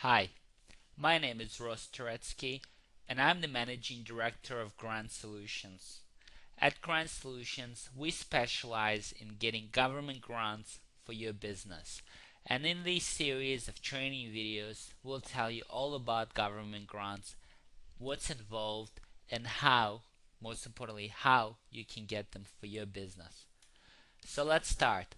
Hi, my name is Ross Turetsky, and I'm the Managing Director of Grant Solutions. At Grant Solutions, we specialize in getting government grants for your business. And in this series of training videos, we'll tell you all about government grants, what's involved, and how, most importantly, how you can get them for your business. So let's start.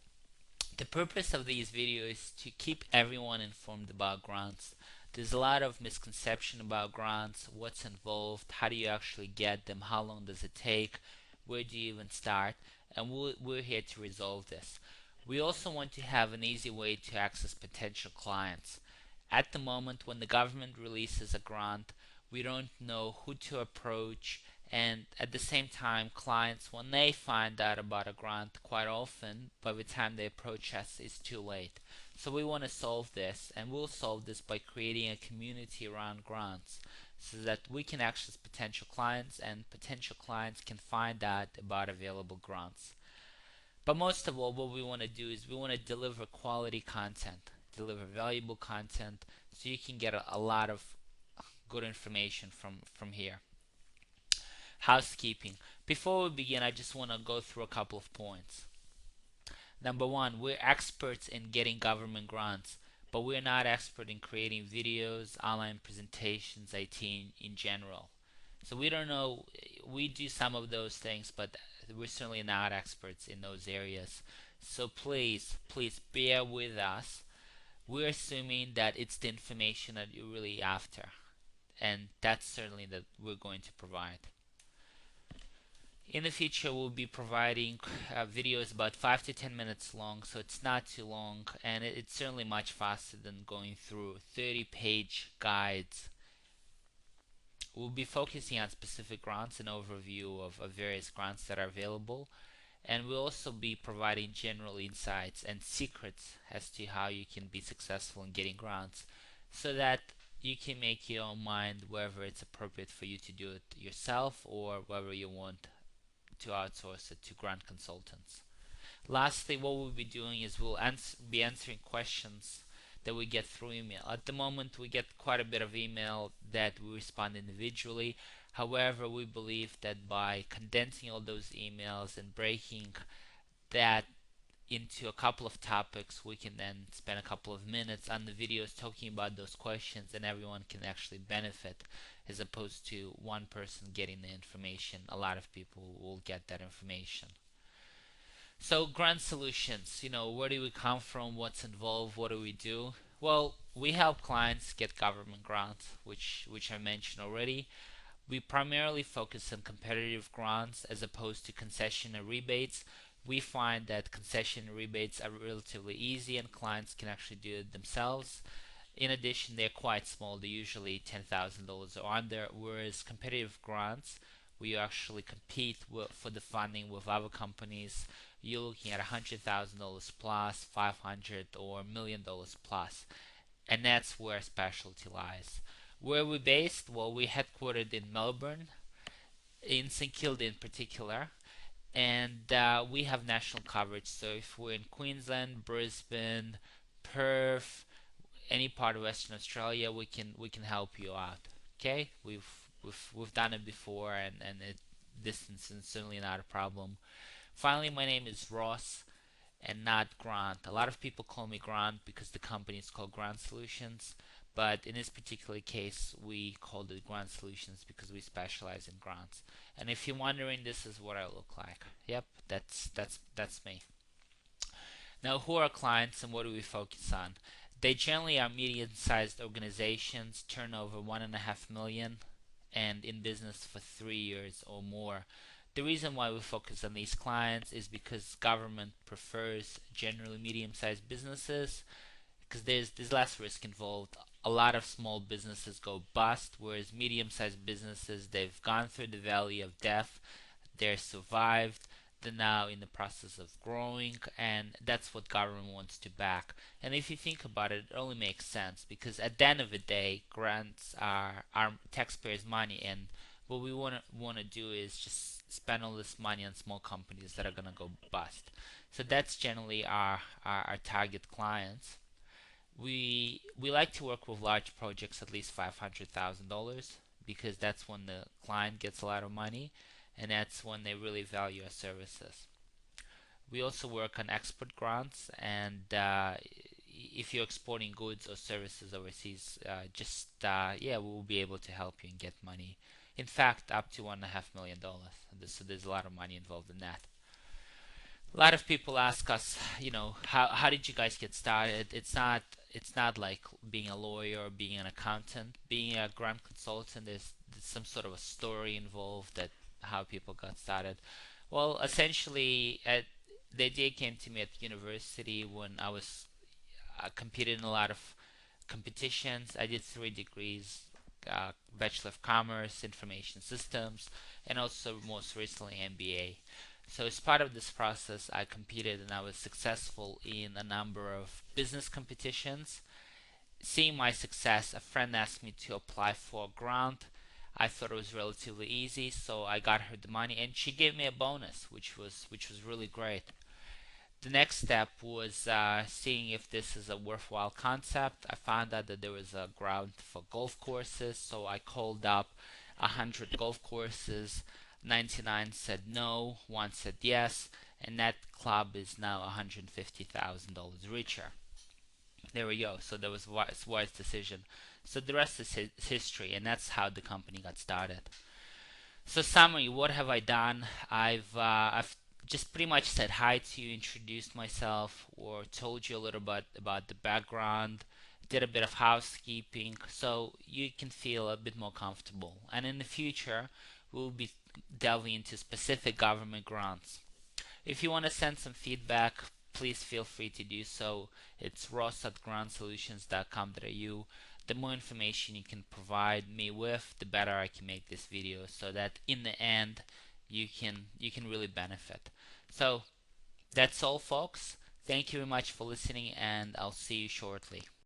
The purpose of these videos is to keep everyone informed about grants. There's a lot of misconception about grants, what's involved, how do you actually get them, how long does it take, where do you even start, and we're here to resolve this. We also want to have an easy way to access potential clients. At the moment, when the government releases a grant, we don't know who to approach, and at the same time, clients, when they find out about a grant, quite often, by the time they approach us, it's too late. So we want to solve this, and we'll solve this by creating a community around grants so that we can access potential clients and potential clients can find out about available grants. But most of all, what we want to do is we want to deliver quality content, deliver valuable content so you can get a lot of good information from here. Housekeeping. Before we begin, I just want to go through a couple of points. Number one, we're experts in getting government grants, but we're not expert in creating videos, online presentations, IT in general. So we don't know, we do some of those things, but we're certainly not experts in those areas. So please bear with us. We're assuming that it's the information that you're really after, and that's certainly that we're going to provide. In the future, we'll be providing videos about 5 to 10 minutes long, so it's not too long, and it's certainly much faster than going through 30-page guides. We'll be focusing on specific grants and overview of various grants that are available, and we'll also be providing general insights and secrets as to how you can be successful in getting grants so that you can make your own mind whether it's appropriate for you to do it yourself or whether you want to outsource it to grant consultants. Lastly, what we'll be doing is we'll be answering questions that we get through email. At the moment, we get quite a bit of email that we respond individually. However, we believe that by condensing all those emails and breaking that into a couple of topics, we can then spend a couple of minutes on the videos talking about those questions, and everyone can actually benefit as opposed to one person getting the information. A lot of people will get that information. So, grant solutions, where do we come from? What's involved? What do we do? Well, we help clients get government grants, which I mentioned already. We primarily focus on competitive grants as opposed to concession and rebates. We find that concession and rebates are relatively easy and clients can actually do it themselves. In addition, they're quite small, they're usually $10,000 or under, whereas competitive grants, we actually compete for the funding with other companies. You're looking at $100,000 plus, 500 or $1 million plus, and that's where specialty lies. Where are we based? Well, we're headquartered in Melbourne, in St Kilda in particular, and we have national coverage. So if we're in Queensland, Brisbane, Perth, any part of Western Australia, we can help you out. Okay, we've done it before, and distance is certainly not a problem. Finally, my name is Ross and not Grant. A lot of people call me Grant because the company is called Grant Solutions, but in this particular case, we called it Grant Solutions because we specialize in grants. And if you're wondering, this is what I look like. Yep, that's me. Now, who are our clients and what do we focus on? They generally are medium-sized organizations, turnover 1.5 million, and in business for 3 years or more. The reason why we focus on these clients is because government prefers generally medium-sized businesses because there's less risk involved. A lot of small businesses go bust, whereas medium-sized businesses, they've gone through the valley of death, they're survived, they're now in the process of growing, and that's what government wants to back. And if you think about it, it only makes sense because at the end of the day, grants are our taxpayers' money, and what we want to do is just spend all this money on small companies that are gonna go bust. So that's generally our target clients. We like to work with large projects, at least $500,000, because that's when the client gets a lot of money, and that's when they really value our services. We also work on export grants, and if you're exporting goods or services overseas, just yeah, we will be able to help you and get money. In fact, up to $1.5 million. So there's a lot of money involved in that. A lot of people ask us, how did you guys get started? It's not like being a lawyer or being an accountant. Being a grant consultant, there's some sort of a story involved that how people got started. Well, essentially, the idea came to me at university when I was competed in a lot of competitions. I did 3 degrees: Bachelor of Commerce, Information Systems, and also most recently MBA. So as part of this process, I competed and I was successful in a number of business competitions. Seeing my success, a friend asked me to apply for a grant. I thought it was relatively easy, so I got her the money, and she gave me a bonus, which was really great. The next step was seeing if this is a worthwhile concept. I found out that there was a grant for golf courses, so I called up 100 golf courses. 99 said no, one said yes, and that club is now $150,000 richer. There we go. So that was a wise decision. So the rest is history, and that's how the company got started. So summary, what have I done? I've just pretty much said hi to you, introduced myself, or told you a little bit about the background, did a bit of housekeeping, so you can feel a bit more comfortable. And in the future, we'll be delving into specific government grants. If you want to send some feedback, please feel free to do so. It's ross@grantsolutions.com.au. The more information you can provide me with, the better I can make this video, so that in the end you can really benefit. So that's all, folks. Thank you very much for listening, and I'll see you shortly.